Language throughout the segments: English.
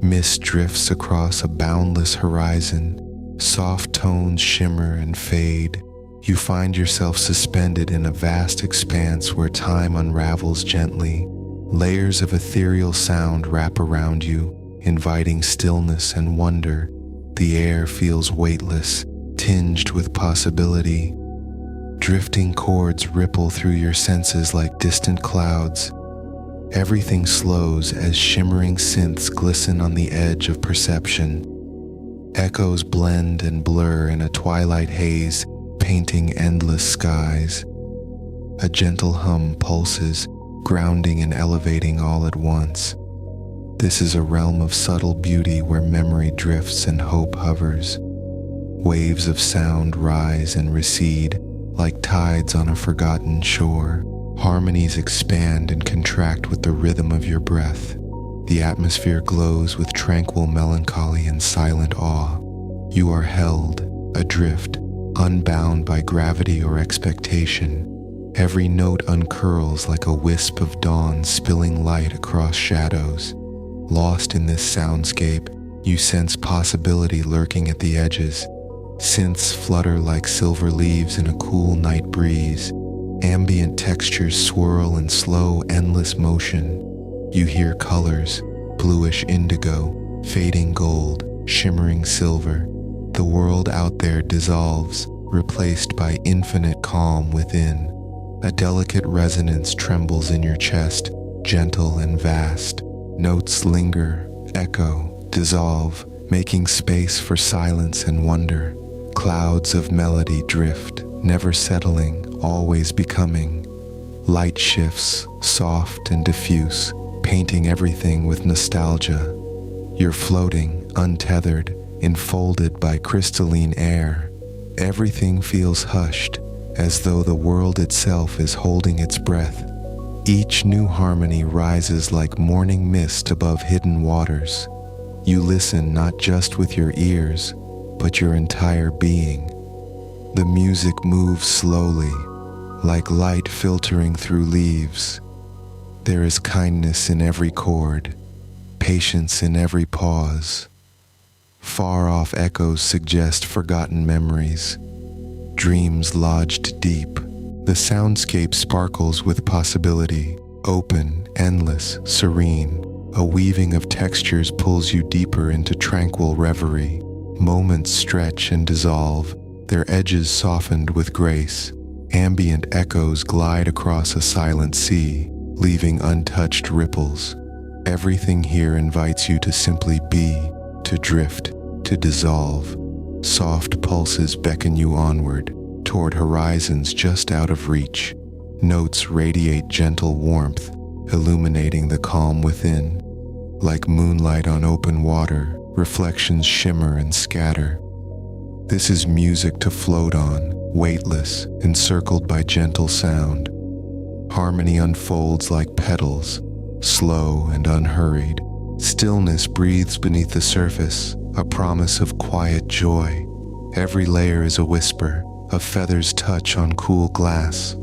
Mist drifts across a boundless horizon. Soft tones shimmer and fade. You find yourself suspended in a vast expanse where time unravels gently. Layers of ethereal sound wrap around you, inviting stillness and wonder. The air feels weightless, tinged with possibility. Drifting chords ripple through your senses like distant clouds. Everything slows as shimmering synths glisten on the edge of perception. Echoes blend and blur in a twilight haze, painting endless skies. A gentle hum pulses, grounding and elevating all at once. This is a realm of subtle beauty where memory drifts and hope hovers. Waves of sound rise and recede, like tides on a forgotten shore. Harmonies expand and contract with the rhythm of your breath. The atmosphere glows with tranquil melancholy and silent awe. You are held, adrift, unbound by gravity or expectation. Every note uncurls like a wisp of dawn spilling light across shadows. Lost in this soundscape, you sense possibility lurking at the edges. Synths flutter like silver leaves in a cool night breeze. Ambient textures swirl in slow, endless motion. You hear colors, bluish indigo, fading gold, shimmering silver. The world out there dissolves, replaced by infinite calm within. A delicate resonance trembles in your chest, gentle and vast. Notes linger, echo, dissolve, making space for silence and wonder. Clouds of melody drift, never settling, always becoming. Light shifts, soft and diffuse, painting everything with nostalgia. You're floating, untethered, enfolded by crystalline air. Everything feels hushed, as though the world itself is holding its breath. Each new harmony rises like morning mist above hidden waters. You listen not just with your ears, but your entire being. The music moves slowly, like light filtering through leaves. There is kindness in every chord, patience in every pause. Far-off echoes suggest forgotten memories, dreams lodged deep. The soundscape sparkles with possibility, open, endless, serene. A weaving of textures pulls you deeper into tranquil reverie. Moments stretch and dissolve, their edges softened with grace. Ambient echoes glide across a silent sea, leaving untouched ripples. Everything here invites you to simply be, to drift, to dissolve. Soft pulses beckon you onward, toward horizons just out of reach. Notes radiate gentle warmth, illuminating the calm within. Like moonlight on open water, reflections shimmer and scatter. This is music to float on, weightless, encircled by gentle sound. Harmony unfolds like petals, slow and unhurried. Stillness breathes beneath the surface, a promise of quiet joy. Every layer is a whisper, a feather's touch on cool glass.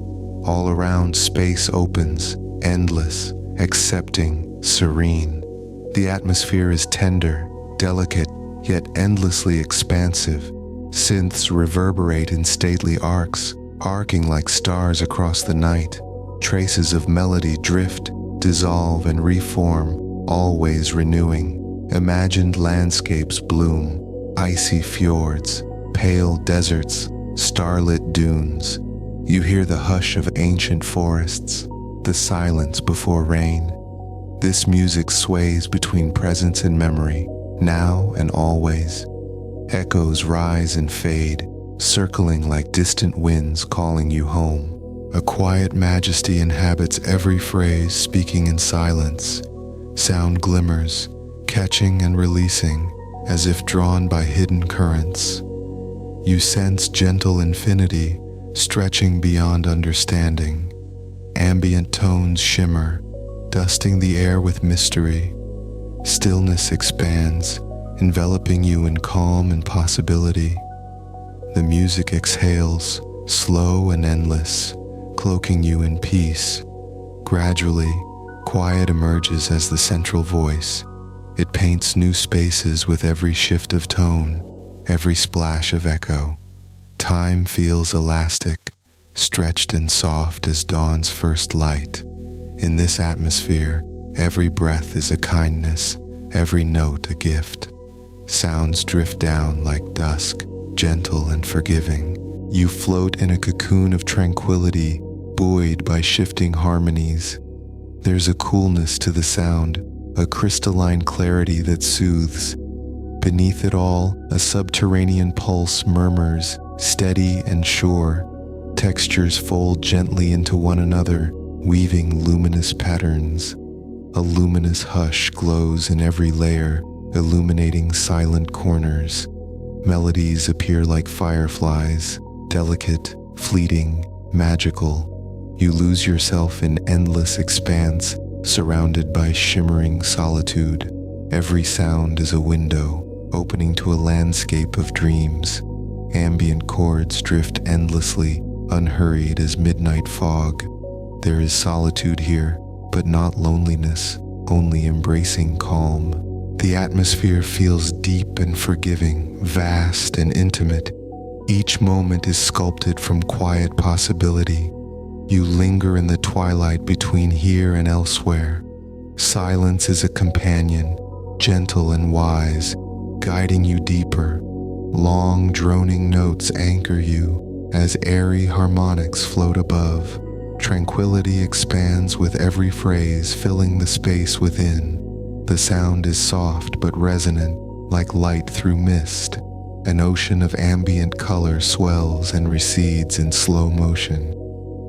All around, space opens, endless, accepting, serene. The atmosphere is tender, delicate, yet endlessly expansive. Synths reverberate in stately arcs, arcing like stars across the night. Traces of melody drift, dissolve, and reform, always renewing. Imagined landscapes bloom, icy fjords, pale deserts, starlit dunes. You hear the hush of ancient forests, the silence before rain. This music sways between presence and memory, now and always. Echoes rise and fade, circling like distant winds calling you home. A quiet majesty inhabits every phrase speaking in silence. Sound glimmers, catching and releasing, as if drawn by hidden currents. You sense gentle infinity, stretching beyond understanding. Ambient tones shimmer, dusting the air with mystery. Stillness expands, enveloping you in calm and possibility. The music exhales, slow and endless, cloaking you in peace. Gradually, quiet emerges as the central voice. It paints new spaces with every shift of tone, every splash of echo. Time feels elastic, stretched and soft as dawn's first light. In this atmosphere, every breath is a kindness, every note a gift. Sounds drift down like dusk, gentle and forgiving. You float in a cocoon of tranquility, buoyed by shifting harmonies. There's a coolness to the sound, a crystalline clarity that soothes. Beneath it all, a subterranean pulse murmurs, steady and sure. Textures fold gently into one another, weaving luminous patterns. A luminous hush glows in every layer, illuminating silent corners. Melodies appear like fireflies, delicate, fleeting, magical. You lose yourself in endless expanse, surrounded by shimmering solitude. Every sound is a window, opening to a landscape of dreams. Ambient chords drift endlessly, unhurried as midnight fog. There is solitude here, but not loneliness, only embracing calm. The atmosphere feels deep and forgiving, vast and intimate. Each moment is sculpted from quiet possibility. You linger in the twilight between here and elsewhere. Silence is a companion, gentle and wise, guiding you deeper. Long, droning notes anchor you as airy harmonics float above. Tranquility expands with every phrase, filling the space within. The sound is soft but resonant, like light through mist. An ocean of ambient color swells and recedes in slow motion.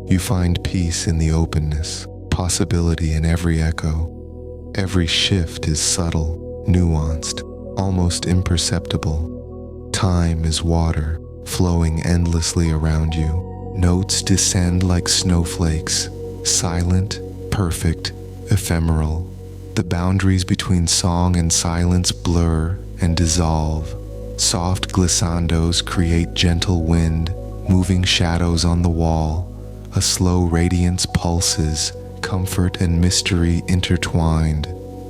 You find peace in the openness, possibility in every echo. Every shift is subtle, nuanced, almost imperceptible. Time is water, flowing endlessly around you. Notes descend like snowflakes, silent, perfect, ephemeral. The boundaries between song and silence blur and dissolve. Soft glissandos create gentle wind, moving shadows on the wall. A slow radiance pulses, comfort and mystery intertwined.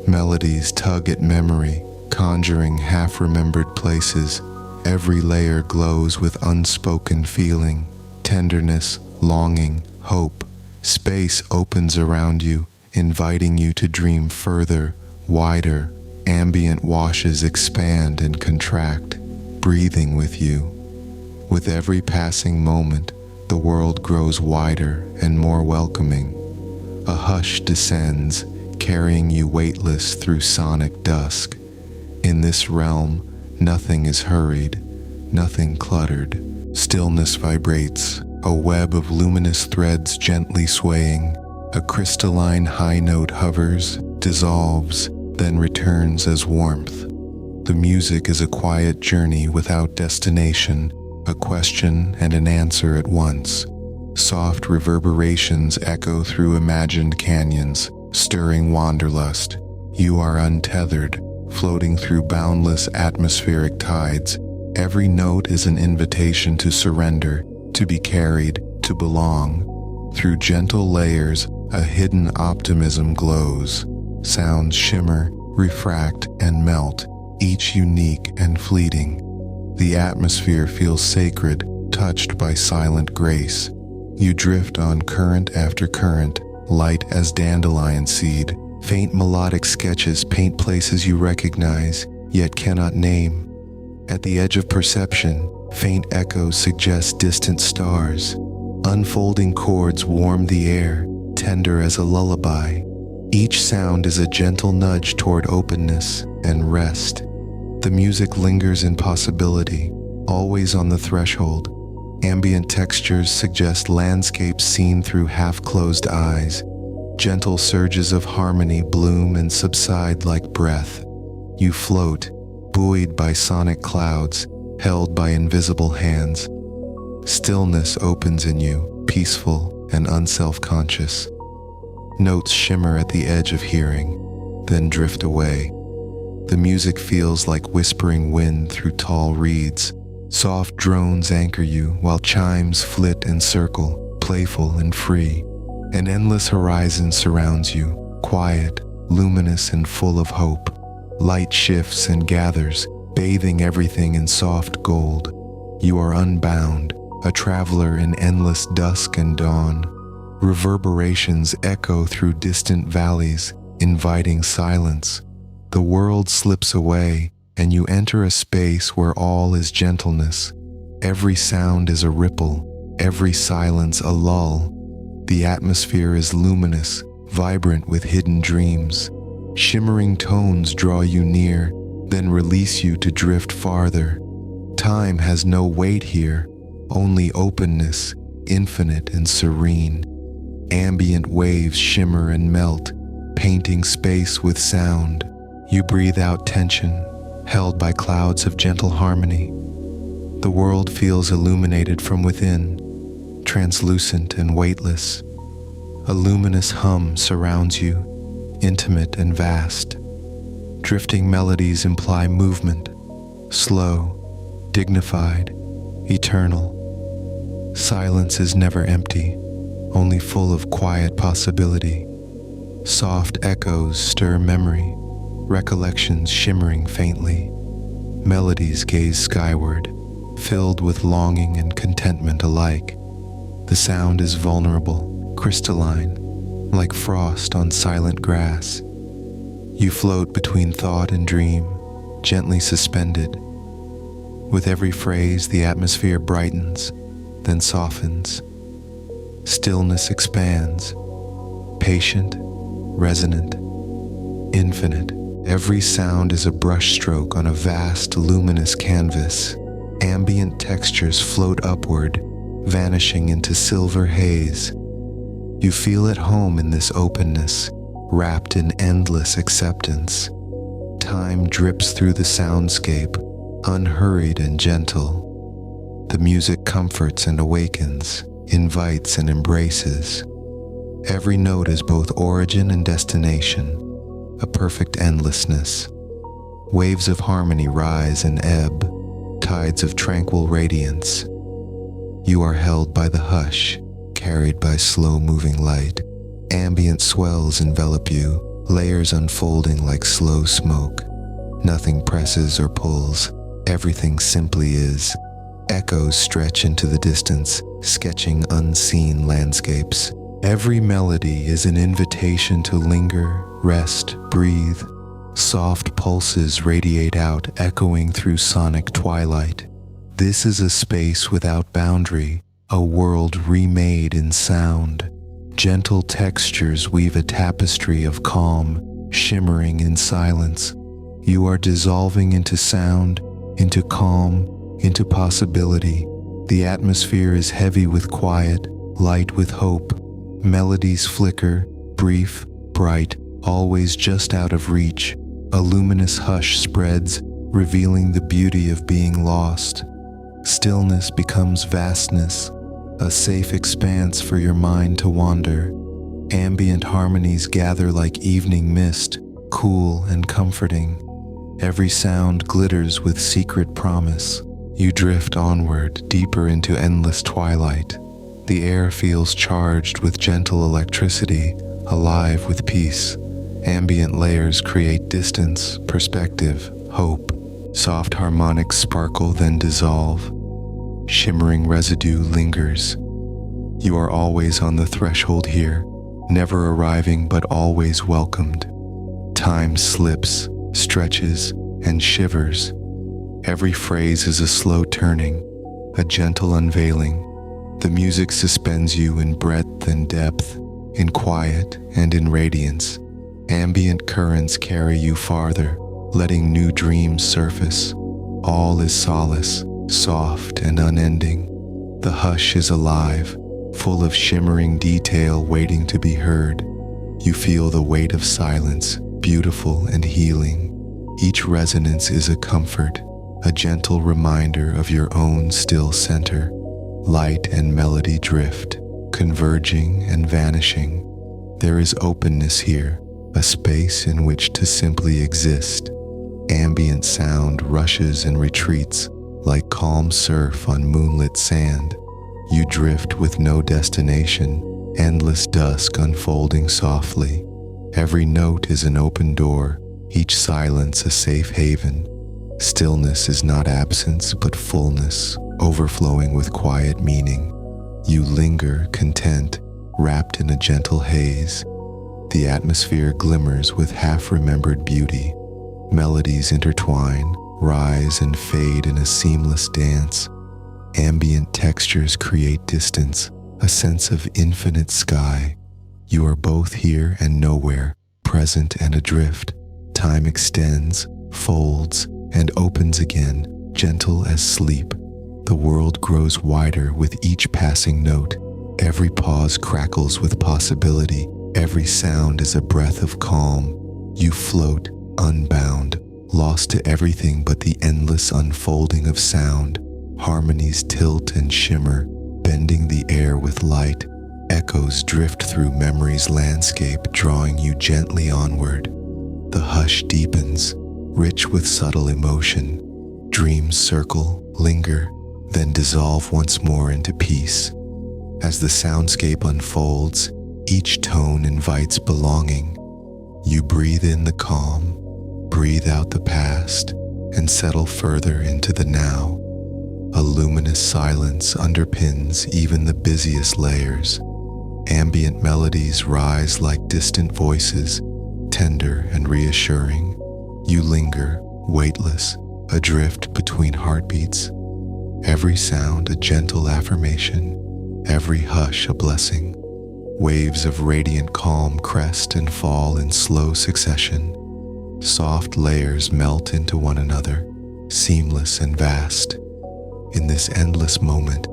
Melodies tug at memory, conjuring half-remembered places. Every layer glows with unspoken feeling, tenderness, longing, hope. Space opens around you, inviting you to dream further, wider. Ambient washes expand and contract, breathing with you. With every passing moment, the world grows wider and more welcoming. A hush descends, carrying you weightless through sonic dusk. In this realm, nothing is hurried, nothing cluttered. Stillness vibrates, a web of luminous threads gently swaying. A crystalline high note hovers, dissolves, then returns as warmth. The music is a quiet journey without destination, a question and an answer at once. Soft reverberations echo through imagined canyons, stirring wanderlust. You are untethered, floating through boundless atmospheric tides. Every note is an invitation to surrender, to be carried, to belong. Through gentle layers, a hidden optimism glows. Sounds shimmer, refract, and melt, each unique and fleeting. The atmosphere feels sacred, touched by silent grace. You drift on current after current, light as dandelion seed. Faint melodic sketches paint places you recognize, yet cannot name. At the edge of perception, faint echoes suggest distant stars. Unfolding chords warm the air, tender as a lullaby. Each sound is a gentle nudge toward openness and rest. The music lingers in possibility, always on the threshold. Ambient textures suggest landscapes seen through half-closed eyes. Gentle surges of harmony bloom and subside like breath. You float, buoyed by sonic clouds, held by invisible hands. Stillness opens in you, peaceful and unself-conscious. Notes shimmer at the edge of hearing, then drift away. The music feels like whispering wind through tall reeds. Soft drones anchor you while chimes flit and circle, playful and free. An endless horizon surrounds you, quiet, luminous, and full of hope. Light shifts and gathers, bathing everything in soft gold. You are unbound, a traveler in endless dusk and dawn. Reverberations echo through distant valleys, inviting silence. The world slips away, and you enter a space where all is gentleness. Every sound is a ripple, every silence a lull. The atmosphere is luminous, vibrant with hidden dreams. Shimmering tones draw you near, then release you to drift farther. Time has no weight here, only openness, infinite and serene. Ambient waves shimmer and melt, painting space with sound. You breathe out tension, held by clouds of gentle harmony. The world feels illuminated from within, translucent and weightless. A luminous hum surrounds you, intimate and vast. Drifting melodies imply movement, slow, dignified, eternal. Silence is never empty, only full of quiet possibility. Soft echoes stir memory, recollections shimmering faintly. Melodies gaze skyward, filled with longing and contentment alike. The sound is vulnerable, crystalline, like frost on silent grass. You float between thought and dream, gently suspended. With every phrase, the atmosphere brightens, then softens. Stillness expands, patient, resonant, infinite. Every sound is a brushstroke on a vast, luminous canvas. Ambient textures float upward, vanishing into silver haze. You feel at home in this openness, wrapped in endless acceptance. Time drips through the soundscape, unhurried and gentle. The music comforts and awakens, invites and embraces. Every note is both origin and destination, a perfect endlessness. Waves of harmony rise and ebb, tides of tranquil radiance. You are held by the hush, carried by slow-moving light. Ambient swells envelop you, layers unfolding like slow smoke. Nothing presses or pulls, everything simply is. Echoes stretch into the distance, sketching unseen landscapes. Every melody is an invitation to linger, rest, breathe. Soft pulses radiate out, echoing through sonic twilight. This is a space without boundary, a world remade in sound. Gentle textures weave a tapestry of calm, shimmering in silence. You are dissolving into sound, into calm, into possibility. The atmosphere is heavy with quiet, light with hope. Melodies flicker, brief, bright, always just out of reach. A luminous hush spreads, revealing the beauty of being lost. Stillness becomes vastness, a safe expanse for your mind to wander. Ambient harmonies gather like evening mist, cool and comforting. Every sound glitters with secret promise. You drift onward, deeper into endless twilight. The air feels charged with gentle electricity, alive with peace. Ambient layers create distance, perspective, hope. Soft harmonics sparkle then dissolve. Shimmering residue lingers. You are always on the threshold here, never arriving but always welcomed. Time slips, stretches, and shivers. Every phrase is a slow turning, a gentle unveiling. The music suspends you in breadth and depth, in quiet and in radiance. Ambient currents carry you farther, letting new dreams surface. All is solace, soft and unending. The hush is alive, full of shimmering detail waiting to be heard. You feel the weight of silence, beautiful and healing. Each resonance is a comfort, a gentle reminder of your own still center. Light and melody drift, converging and vanishing. There is openness here, a space in which to simply exist. Ambient sound rushes and retreats like calm surf on moonlit sand. You drift with no destination, endless dusk unfolding softly. Every note is an open door, each silence a safe haven. Stillness is not absence, but fullness, overflowing with quiet meaning. You linger, content, wrapped in a gentle haze. The atmosphere glimmers with half-remembered beauty. Melodies intertwine, rise and fade in a seamless dance. Ambient textures create distance, a sense of infinite sky. You are both here and nowhere, present and adrift. Time extends, folds, and opens again, gentle as sleep. The world grows wider with each passing note. Every pause crackles with possibility. Every sound is a breath of calm. You float, unbound, lost to everything but the endless unfolding of sound. Harmonies tilt and shimmer, bending the air with light. Echoes drift through memory's landscape, drawing you gently onward. The hush deepens, rich with subtle emotion. Dreams circle, linger, then dissolve once more into peace. As the soundscape unfolds, each tone invites belonging. You breathe in the calm, breathe out the past, and settle further into the now. A luminous silence underpins even the busiest layers. Ambient melodies rise like distant voices, tender and reassuring. You linger, weightless, adrift between heartbeats. Every sound a gentle affirmation, every hush a blessing. Waves of radiant calm crest and fall in slow succession. Soft layers melt into one another, seamless and vast. In this endless moment,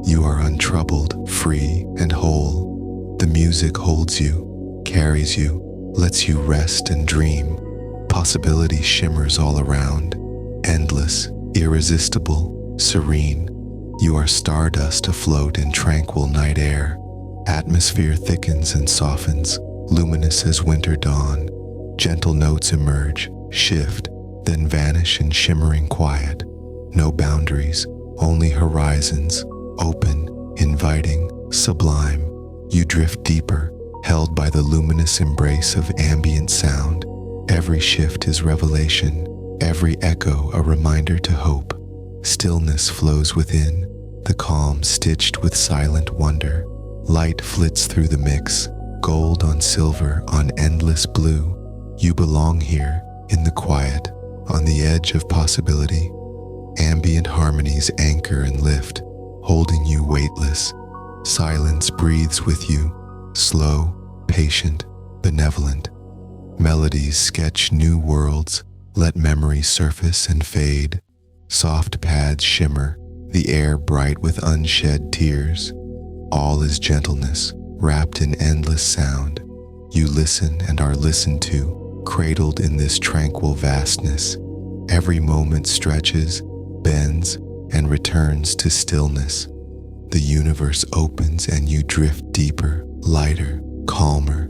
you are untroubled, free, and whole. The music holds you, carries you, lets you rest and dream. Possibility shimmers all around, endless, irresistible, serene. You are stardust afloat in tranquil night air. Atmosphere thickens and softens, luminous as winter dawn. Gentle notes emerge, shift, then vanish in shimmering quiet. No boundaries, only horizons, open, inviting, sublime. You drift deeper, held by the luminous embrace of ambient sound. Every shift is revelation, every echo a reminder to hope. Stillness flows within, the calm stitched with silent wonder. Light flits through the mix, gold on silver on endless blue. You belong here, in the quiet, on the edge of possibility. Ambient harmonies anchor and lift, holding you weightless. Silence breathes with you, slow, patient, benevolent. Melodies sketch new worlds, let memory surface and fade. Soft pads shimmer, the air bright with unshed tears. All is gentleness, wrapped in endless sound. You listen and are listened to, cradled in this tranquil vastness. Every moment stretches, bends, and returns to stillness. The universe opens and you drift deeper, lighter, calmer.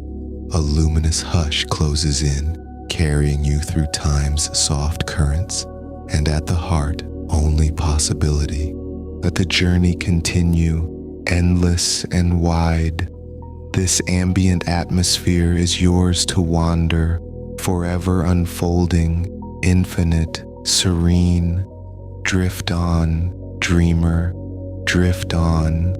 A luminous hush closes in, carrying you through time's soft currents, and at the heart, only possibility. Let the journey continue, endless and wide. This ambient atmosphere is yours to wander, forever unfolding, infinite, serene. Drift on, dreamer, drift on.